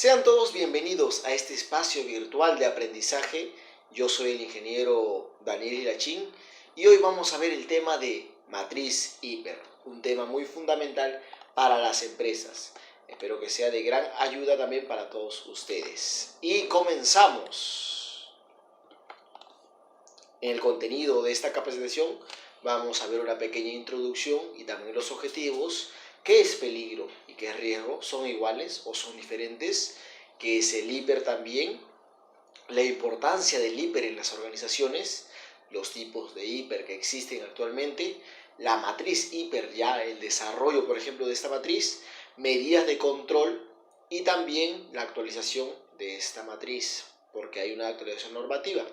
Sean todos bienvenidos a este espacio virtual de aprendizaje. Yo soy el ingeniero Daniel Irachín y hoy vamos a ver el tema de matriz hiper, un tema muy fundamental para las empresas. Espero que sea de gran ayuda también para todos ustedes. Y comenzamos. En el contenido de esta capacitación vamos a ver una pequeña introducción y también los objetivos. ¿Qué es peligro y qué es riesgo? ¿Son iguales o son diferentes? ¿Qué es el hiper también? La importancia del hiper en las organizaciones, los tipos de hiper que existen actualmente, la matriz hiper, ya el desarrollo, por ejemplo, de esta matriz, medidas de control y también la actualización de esta matriz, porque hay una actualización normativa.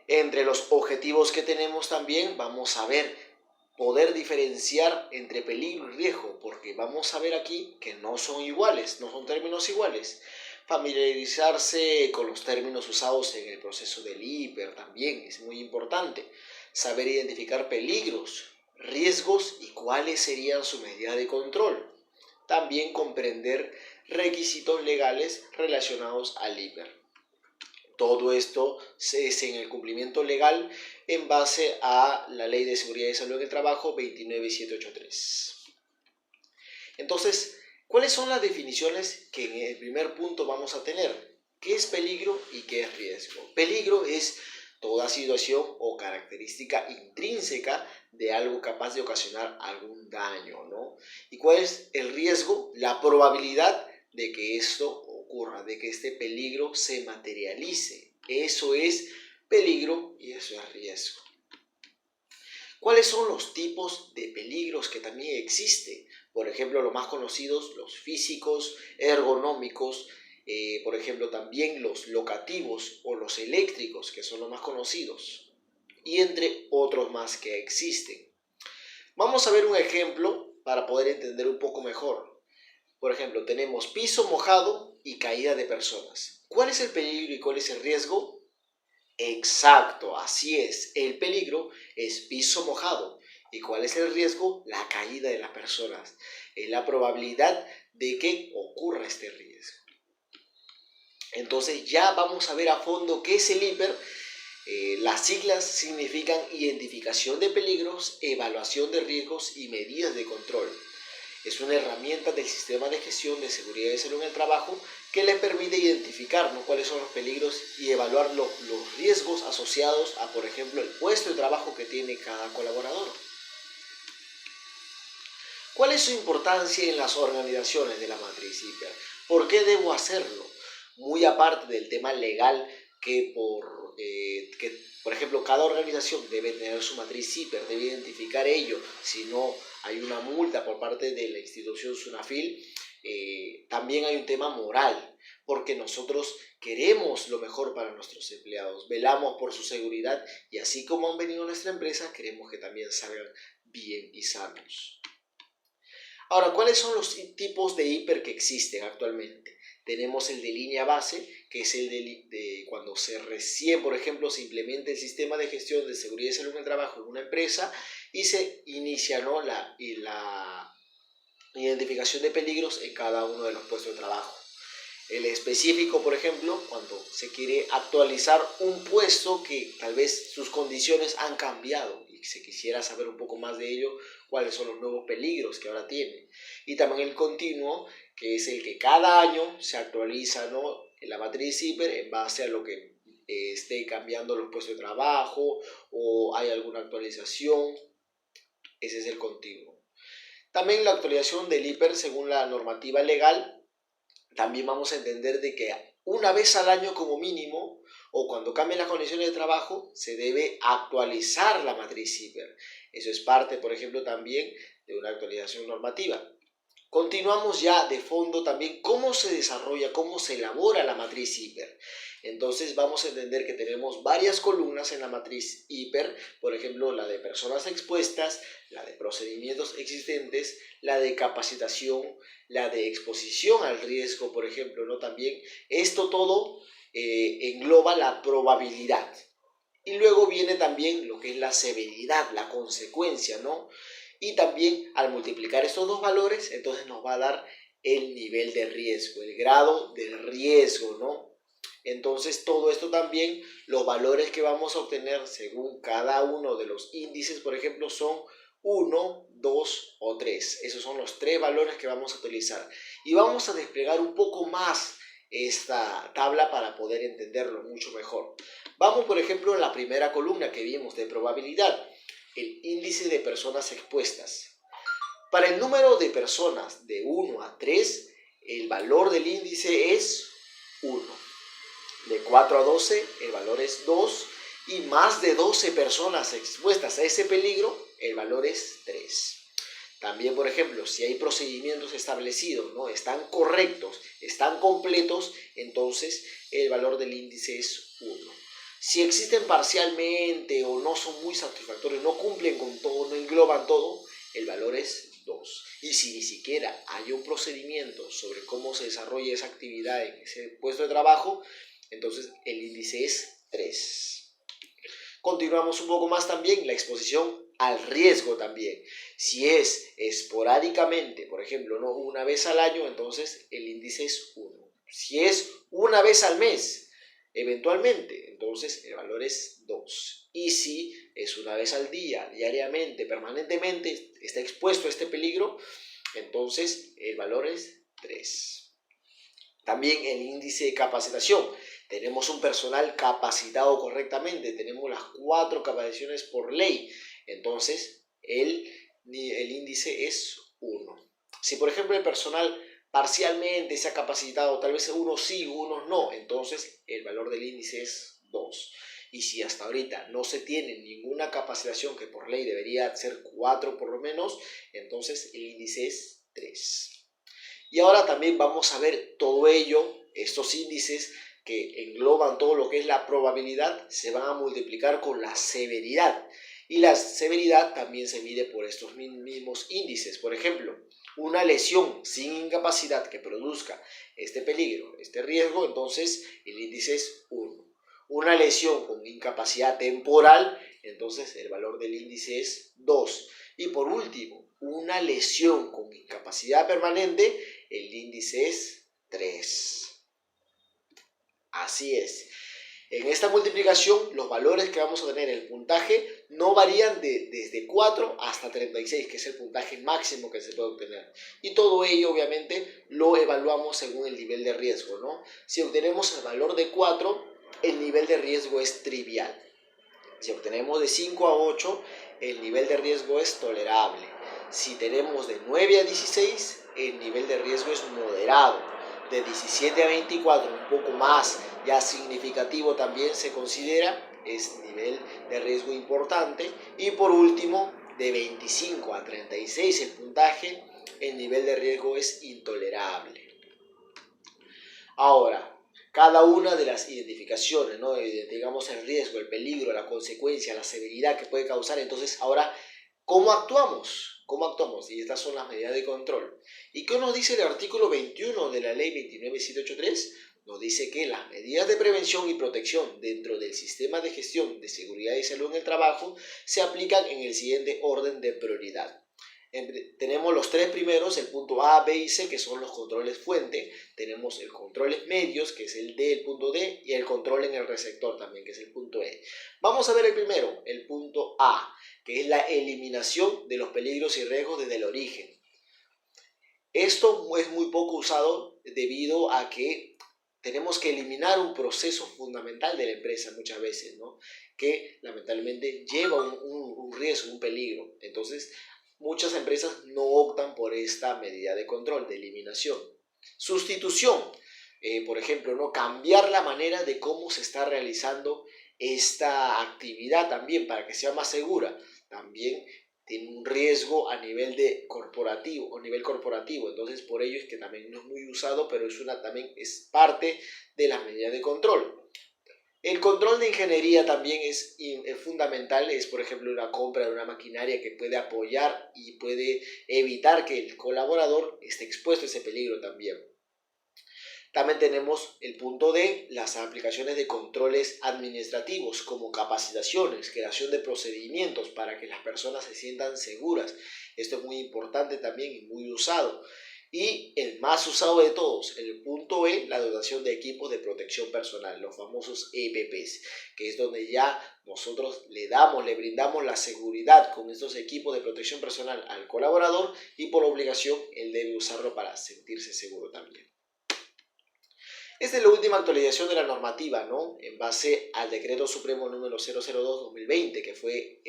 Entre los objetivos que tenemos también vamos a ver poder diferenciar entre peligro y riesgo, porque vamos a ver aquí que no son iguales, no son términos iguales. Familiarizarse con los términos usados en el proceso del hiper también es muy importante. Saber identificar peligros, riesgos y cuáles serían su medida de control. También comprender requisitos legales relacionados al hiper. Todo esto es en el cumplimiento legal en base a la Ley de Seguridad y Salud en el Trabajo 29783. Entonces, ¿cuáles son las definiciones que en el primer punto vamos a tener? ¿Qué es peligro y qué es riesgo? Peligro es toda situación o característica intrínseca de algo capaz de ocasionar algún daño, ¿no? ¿Y cuál es el riesgo? La probabilidad de que esto ocurra, de que este peligro se materialice. Eso es peligro y eso es riesgo. ¿Cuáles son los tipos de peligros que también existen? Por ejemplo, los más conocidos, los físicos, ergonómicos, por ejemplo, también los locativos o los eléctricos, que son los más conocidos, y entre otros más que existen. Vamos a ver un ejemplo para poder entender un poco mejor. Por ejemplo, tenemos piso mojado y caída de personas. ¿Cuál es el peligro y cuál es el riesgo? Exacto, así es. El peligro es piso mojado. ¿Y cuál es el riesgo? La caída de las personas. Es la probabilidad de que ocurra este riesgo. Entonces ya vamos a ver a fondo qué es el hiper. Las siglas significan identificación de peligros, evaluación de riesgos y medidas de control. Es una herramienta del sistema de gestión de seguridad y salud en el trabajo que le permite identificar, ¿no?, cuáles son los peligros y evaluar los riesgos asociados a, por ejemplo, el puesto de trabajo que tiene cada colaborador. ¿Cuál es su importancia en las organizaciones de la matriz hiper? ¿Por qué debo hacerlo? Muy aparte del tema legal que por ejemplo, cada organización debe tener su matriz hiper, debe identificar ello, si no hay una multa por parte de la institución SUNAFIL. También hay un tema moral, porque nosotros queremos lo mejor para nuestros empleados, velamos por su seguridad y así como han venido a nuestra empresa, queremos que también salgan bien y sanos. Ahora, ¿cuáles son los tipos de hiper que existen actualmente? Tenemos el de línea base, que es el de cuando por ejemplo, se implementa el sistema de gestión de seguridad y salud en el trabajo en una empresa y se inicia, ¿no?, la identificación de peligros en cada uno de los puestos de trabajo. El específico, por ejemplo, cuando se quiere actualizar un puesto que tal vez sus condiciones han cambiado y se quisiera saber un poco más de ello, cuáles son los nuevos peligros que ahora tiene. Y también el continuo, que es el que cada año se actualiza, ¿no?, en la matriz hiper en base a lo que esté cambiando los puestos de trabajo o hay alguna actualización. Ese es el continuo. También la actualización del hiper según la normativa legal. También vamos a entender de que una vez al año como mínimo o cuando cambien las condiciones de trabajo se debe actualizar la matriz hiper. Eso es parte, por ejemplo, también de una actualización normativa. Continuamos ya de fondo también cómo se desarrolla, cómo se elabora la matriz hiper. Entonces vamos a entender que tenemos varias columnas en la matriz hiper, por ejemplo, la de personas expuestas, la de procedimientos existentes, la de capacitación, la de exposición al riesgo, por ejemplo, ¿no? También esto todo engloba la probabilidad. Y luego viene también lo que es la severidad, la consecuencia, ¿no? Y también al multiplicar estos dos valores, entonces nos va a dar el nivel de riesgo, el grado de riesgo, ¿no? Entonces todo esto también, los valores que vamos a obtener según cada uno de los índices, por ejemplo, son 1, 2 o 3. Esos son los 3 valores que vamos a utilizar. Y vamos a desplegar un poco más esta tabla para poder entenderlo mucho mejor. Vamos, por ejemplo, a la primera columna que vimos de probabilidad, el índice de personas expuestas. Para el número de personas de 1 a 3, el valor del índice es 1. De 4 a 12, el valor es 2. Y más de 12 personas expuestas a ese peligro, el valor es 3. También, por ejemplo, si hay procedimientos establecidos, ¿no?, están correctos, están completos, entonces el valor del índice es 1. Si existen parcialmente o no son muy satisfactorios, no cumplen con todo, no engloban todo, el valor es 2. Y si ni siquiera hay un procedimiento sobre cómo se desarrolla esa actividad en ese puesto de trabajo, entonces el índice es 3. Continuamos un poco más también, la exposición al riesgo también. Si es esporádicamente, por ejemplo, no una vez al año, entonces el índice es 1. Si es una vez al mes, eventualmente, entonces el valor es 2. Y si es una vez al día, diariamente, permanentemente, está expuesto a este peligro, entonces el valor es 3. También el índice de capacitación. Tenemos un personal capacitado correctamente, tenemos las 4 capacitaciones por ley, entonces el índice es 1. Si por ejemplo el personal parcialmente se ha capacitado, tal vez unos sí, unos no, entonces el valor del índice es 2. Y si hasta ahorita no se tiene ninguna capacitación, que por ley debería ser 4 por lo menos, entonces el índice es 3. Y ahora también vamos a ver todo ello, estos índices que engloban todo lo que es la probabilidad, se van a multiplicar con la severidad. Y la severidad también se mide por estos mismos índices. Por ejemplo, una lesión sin incapacidad que produzca este peligro, este riesgo, entonces el índice es 1. Una lesión con incapacidad temporal, entonces el valor del índice es 2. Y por último, una lesión con incapacidad permanente, el índice es 3. Así es. En esta multiplicación, los valores que vamos a tener, el puntaje, no varían desde 4 hasta 36, que es el puntaje máximo que se puede obtener. Y todo ello, obviamente, lo evaluamos según el nivel de riesgo, ¿no? Si obtenemos el valor de 4, el nivel de riesgo es trivial. Si obtenemos de 5 a 8, el nivel de riesgo es tolerable. Si tenemos de 9 a 16, el nivel de riesgo es moderado. De 17 a 24, un poco más ya significativo también se considera, es nivel de riesgo importante. Y por último, de 25 a 36 el puntaje, el nivel de riesgo es intolerable. Ahora, cada una de las identificaciones, ¿no?, digamos el riesgo, el peligro, la consecuencia, la severidad que puede causar, entonces ahora, ¿cómo actuamos? ¿Cómo actuamos? Y estas son las medidas de control. ¿Y qué nos dice el artículo 21 de la ley 29783? Nos dice que las medidas de prevención y protección dentro del sistema de gestión de seguridad y salud en el trabajo se aplican en el siguiente orden de prioridad. Tenemos los 3 primeros, el punto A, B y C, que son los controles fuente. Tenemos el controles medios, que es el D, el punto D, y el control en el receptor también, que es el punto E. Vamos a ver el primero, el punto A, que es la eliminación de los peligros y riesgos desde el origen. Esto es muy poco usado debido a que tenemos que eliminar un proceso fundamental de la empresa muchas veces, ¿no?, que lamentablemente lleva un riesgo, un peligro. Entonces, muchas empresas no optan por esta medida de control, de eliminación. Sustitución, por ejemplo, ¿no?, cambiar la manera de cómo se está realizando esta actividad también para que sea más segura. También tiene un riesgo a nivel corporativo, entonces por ello es que también no es muy usado, pero también es parte de las medidas de control. El control de ingeniería también es fundamental, es por ejemplo una compra de una maquinaria que puede apoyar y puede evitar que el colaborador esté expuesto a ese peligro también. También tenemos el punto D, las aplicaciones de controles administrativos como capacitaciones, creación de procedimientos para que las personas se sientan seguras. Esto es muy importante también y muy usado. Y el más usado de todos, el punto E, la dotación de equipos de protección personal, los famosos EPPs, que es donde ya nosotros le brindamos la seguridad con estos equipos de protección personal al colaborador y por obligación él debe usarlo para sentirse seguro también. Esta es la última actualización de la normativa, ¿no? En base al Decreto Supremo número 002-2020, que fue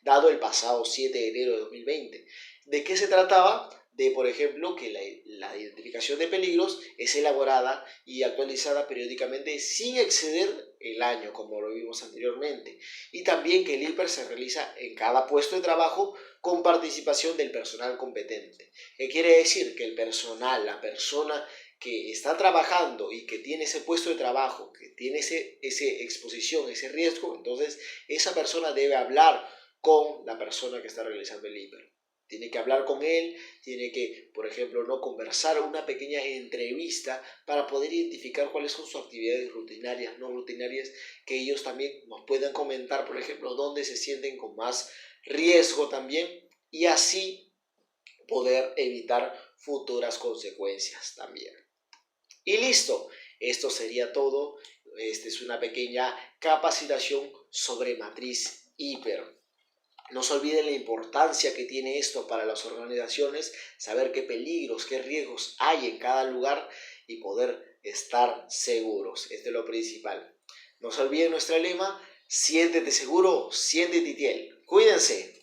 dado el pasado 7 de enero de 2020. ¿De qué se trataba? De, por ejemplo, que la identificación de peligros es elaborada y actualizada periódicamente sin exceder el año, como lo vimos anteriormente. Y también que el IPER se realiza en cada puesto de trabajo con participación del personal competente. ¿Qué quiere decir? Que el personal, la persona que está trabajando y que tiene ese puesto de trabajo, que tiene esa exposición, ese riesgo, entonces esa persona debe hablar con la persona que está realizando el hiper. Tiene que hablar con él, tiene que, por ejemplo, no conversar, una pequeña entrevista para poder identificar cuáles son sus actividades rutinarias, no rutinarias, que ellos también nos puedan comentar, por ejemplo, dónde se sienten con más riesgo también y así poder evitar futuras consecuencias también. Y listo, esto sería todo. Esta es una pequeña capacitación sobre matriz hiper. No se olviden la importancia que tiene esto para las organizaciones, saber qué peligros, qué riesgos hay en cada lugar y poder estar seguros. Esto es lo principal. No se olviden nuestro lema, siéntete seguro, siéntete Itiel. Cuídense.